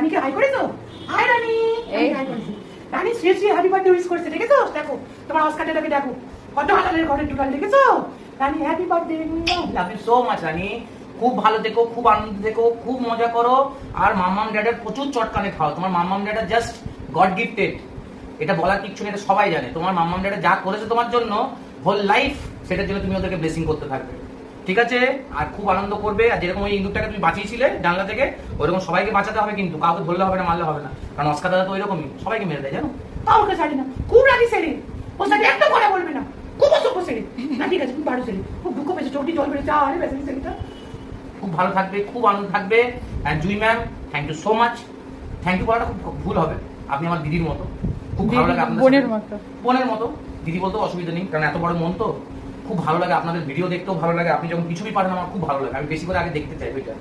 রানীকে হাই করেছো? হাই রানী, হাই করেছি। রানী শ্রী হ্যাপি বার্থডে উইশ করছে, দেখেছো? দেখো তোমার অস্কারটাকে দেখো, কত হালালের ঘরে টোটাল, দেখেছো? Rani happy birthday, love you so much Rani. খুব ভালো থেকো, খুব আনন্দ থেকো, খুব মজা করো, আর মাম্মাম ড্যাডের প্রচুর চটকানে খাও। তোমার মাম্মাম ড্যাডা জাস্ট গড গিফটেড, এটা বলার কিচ্ছু নেই, এটা সবাই জানে। তোমার মাম্মাম ড্যাডা যা করেছে তোমার জন্য হোল লাইফ, সেটার জন্য তুমি ওদেরকে ব্লেসিং করতে থাকবে, ঠিক আছে? আর খুব আনন্দ করবে, আর যেরকম ওই ইন্দুরটাকে তুমি বাঁচিয়েছিলে জানলা থেকে, ওইরকম সবাইকে বাঁচাতে হবে, কিন্তু কাউকে ধরলে হবে না, মারলে হবে না, কারণ অস্কার দাদা তো ওইরকমই, সবাইকে মেরে দেয়, জানো? তাও ওকে ছাড়ি না, খুব রাগি ছেলে, ওর সাথে একটা কথা বলবে না, খুব অসভ্য ছেলে। না ঠিক আছে, খুব ভালো ছেলে, খুব দুঃখ পেয়েছে, চোখটি জল বেড়েছে, আরে বেসিন ছেলেটা। খুব ভালো থাকবে, খুব আনন্দ থাকবে। And Jui ma'am, thank you so much. Thank you বলাটা খুব ভুল হবে, আপনি আমার দিদির মতো, খুব ভালো লাগে আপনার বোনের মতো। বোনের মতো, দিদি বলতেও অসুবিধা নেই, কারণ এত বড় মন তো। খুব ভালো লাগে আপনাদের ভিডিও দেখতেও ভালো লাগে, আপনি যখন কিছু পারেন আমার খুব ভালো লাগে, আমি বেশি করে আগে দেখতে চাই ওইটা।